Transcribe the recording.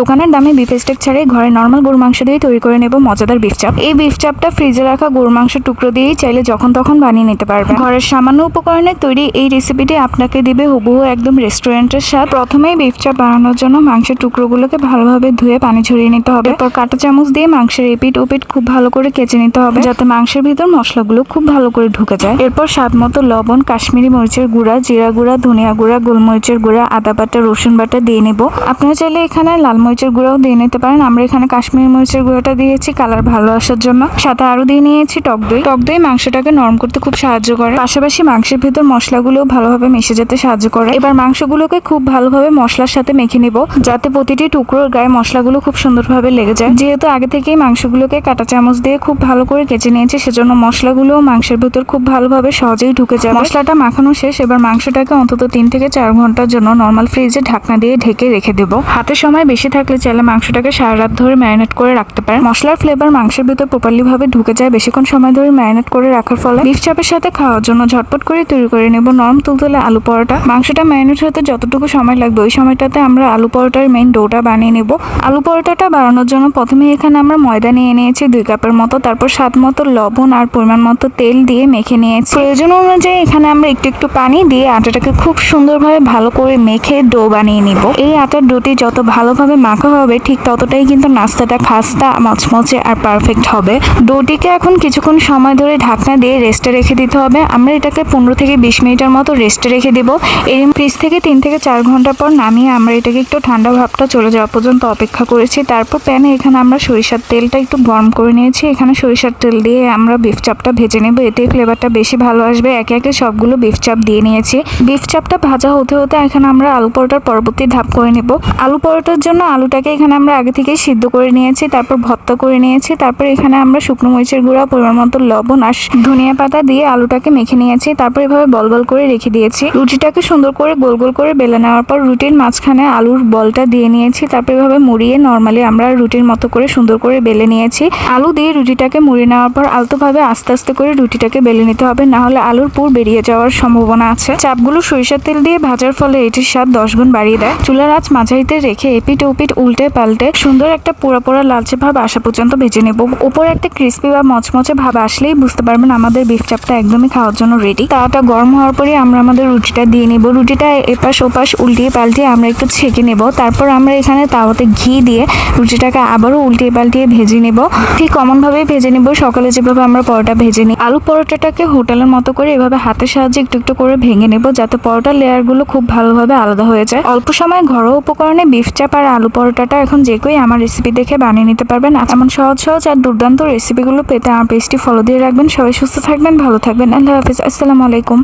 দোকানের দামে beef stake ছাড়াই ঘরে নর্মাল গরুর মাংস দিয়ে তৈরি করে নেব মজাদার বিফ চাপ। এই বিফ চাপটা ফ্রিজে রাখা গরুর মাংসের টুকরো দিয়েই চাইলে যখন তখন বানিয়ে নিতে পারবেন। ঘরের সামান্য উপকরণে তৈরি এই রেসিপিটি আপনাকে দিবে হুবহু একদম রেস্টুরেন্টের স্বাদ। প্রথমেই বিফ চাপ বানানোর জন্য মাংসের টুকরোগুলোকে ভালোভাবে ধুয়ে পানি ঝরিয়ে নিতে হবে। এরপর কাঁটা চামচ দিয়ে মাংসের এপিট ওপিট খুব ভালো করে কেচে নিতে হবে, যাতে মাংসের ভিতর মশলাগুলো খুব ভালো করে ঢুকে যায়। এরপর স্বাদ মতো লবণ, কাশ্মীরি মরিচের গুঁড়া, জিরা গুঁড়া, ধনিয়া গুঁড়া, গোলমরিচের গুঁড়া, আদা বাটা, রসুন বাটা দিয়ে নেব। আপনারা চাইলে এখানে লাল মরিচের গুঁড়াও দিয়ে নিতে পারেন। আমরা এখানে কাশ্মীরি মরিচের গুঁড়াটা দিয়েছি কালার ভালো আসার জন্য। সাথে আরো দিয়ে নিয়েছি টক দই। টক দই মাংসটাকে নরম করতে খুব সাহায্য করে, পাশাপাশি মাংসের ভিতর মশলাগুলোও ভালোভাবে মিশে যেতে সাহায্য করে। এবার মাংসগুলোকে খুব ভালোভাবে মশলার সাথে মেখে নেব, যাতে প্রতিটি টুকরোর গায়ে মশলাগুলো খুব সুন্দরভাবে লেগে যায়। যেহেতু আগে থেকেই মাংসগুলোকে কাঁটা চামচ দিয়ে খুব ভালো করে কেচে নিয়েছি, সেজন্য মশলাগুলো মাংসের ভিতর খুব ভালোভাবে সহজেই ঢুকে যায়। মশলাটা মাখানো শেষ। এবার মাংসটাকে অন্তত 3 থেকে 4 ঘন্টার জন্য নর্মাল ফ্রিজে ঢাকনা দিয়ে ঢেকে রেখে দেব। হাতে সময় বেশি থাকলে চাইলে মাংসটাকে সারা রাত ধরে ম্যারিনেট করে রাখতে পারেন। মশলার ফ্লেভার মাংসের ভিতর প্রপারলি ভাবে ঢুকে যায় বেশিক্ষণ সময় ধরে ম্যারিনেট করে রাখার ফলে। বিফ চাপের সাথে খাওয়ার জন্য ঝটপট করে তৈরি করে নেব নরম তুলতুলে আলু পরোটা। মাংসটা ম্যারিনেট হতে যতটুকু সময় লাগবে ওই সময়টাতে আমরা আলু পরোটার মেইন ডোটা বানিয়ে নেব। আলু পরোটাটা বানানোর জন্য প্রথমে এখানে আমরা ময়দা নিয়ে নিয়েছি 2 কাপের মতো। তারপর স্বাদ মতো লবণ আর পরিমাণ মতো তেল দিয়ে মেখে নিয়েছি। প্রয়োজন অনুযায়ী এখানে আমরা একটু পানি দিয়ে আটাটাকে খুব সুন্দরভাবে ভালো করে মেখে ডো বানিয়ে নিব। এই আটার ডোটি যত ভালোভাবে মাখা হবে ঠিক ততটাই কিন্তু নাস্তাটা খাস্তা, মচমচে আর পারফেক্ট হবে। ডোটিকে এখন কিছুক্ষণ সময় ধরে ঢাকনা দিয়ে রেস্টে রেখে দিতে হবে। আমরা এটাকে 15 থেকে 20 মিনিটের মতো রেস্টে রেখে দেব। এর ফ্রিজ থেকে 3 থেকে 4 ঘন্টা পর নামিয়ে আমরা এটাকে একটু ঠান্ডা ভাবটা চলে যাওয়া পর্যন্ত অপেক্ষা করেছি। তারপর প্যানে এখানে আমরা সরিষার তেলটা একটু গরম করে নিয়েছি। এখানে সরিষার তেল দিয়ে আমরা বিফ চাপটা ভেজে নেব, এতে ফ্লেভারটা বেশি ভালো আসবে। একে একে সবগুলো বিফ চাপ দিয়ে নিয়েছি। বিফ চাপটা ভাজা হতে হতে এখানে আমরা আলু পরোটার পরবর্তী ধাপ করে নেব। আলু পরোটার জন্য আলুটাকে এখানে আমরা আগে থেকেই সিদ্ধ করে নিয়েছি, তারপর ভর্তা করে নিয়েছি। তারপর এখানে আমরা শুকনো মরিচের গুঁড়া, পরিমাণ মতো লবণ আর ধনিয়া পাতা দিয়ে আলুটাকে মেখে নিয়েছি। তারপর এভাবে বল বল করে রেখে দিয়েছি। রুটিটাকে সুন্দর করে গোল গোল করে বেলে নেওয়ার পর রুটির মাঝখানে আলুর বলটা দিয়ে নিয়েছি। তারপর এভাবে মুড়িয়ে নর্মালি আমরা রুটির মতো করে সুন্দর করে বেলে নিয়েছি। আলু দিয়ে রুটিটাকে মুড়িয়ে নেওয়ার পর আলতোভাবে আস্তে আস্তে করে রুটিটাকে বেলে নিতে হবে, না হলে আলুর পুর বেরিয়ে যাওয়ার সম্ভাবনা আছে। চাপগুলো সরিষার তেল দিয়ে ভাজার ফলে এটির স্বাদ 10 গুণ বাড়িয়ে দেয়। চুলার আঁচ মাঝারিতে রেখে এপিট ওপিট উল্টে পাল্টে সুন্দর একটা পোড়া পোড়া লালচে ভাব আসা পর্যন্ত ভেজে নেব। উপরে একটা ক্রিস্পি বা মচমচে ভাব আসলেই বুঝতে পারবেন আমাদের বিফ চাপটা একদমই খাওয়ার জন্য রেডি। তাওয়াটা গরম হওয়ার পরে আমরা আমাদের রুটিটা দিয়ে নেব। রুটিটা এপাশ ওপাশ উল্টিয়ে পাল্টিয়ে আমরা একটু ছেঁকে নেব। তারপর আমরা এখানে তাওয়াতে ঘি দিয়ে রুটিটাকে আবারও উল্টিয়ে পাল্টিয়ে ভেজে নেব। ঠিক কমনভাবেই ভেজে নেব, সকালে যেভাবে আমরা পরোটা ভেজে নিই। আলু পরোটাটাকে হোটেলের মতো করে এভাবে হাতের সাহায্যে একটু করে ভেঙে নেব, যাতে পরোটার লেয়ারগুলো খুব ভালোভাবে আলাদা হয়ে যায়। অল্প সময় ঘরোয়া উপকরণে বিফ চাপ আর আলু পরোটাটা এখন যে কেউই আমার রেসিপি দেখে বানিয়ে নিতে পারবেন। এমন সহজ আর দুর্দান্ত রেসিপিগুলো পেতে আমার পেজটি ফলো দিয়ে রাখবেন। সবাই সুস্থ থাকবেন, ভালো থাকবেন। আল্লাহ হাফিজ। আসসালামু আলাইকুম।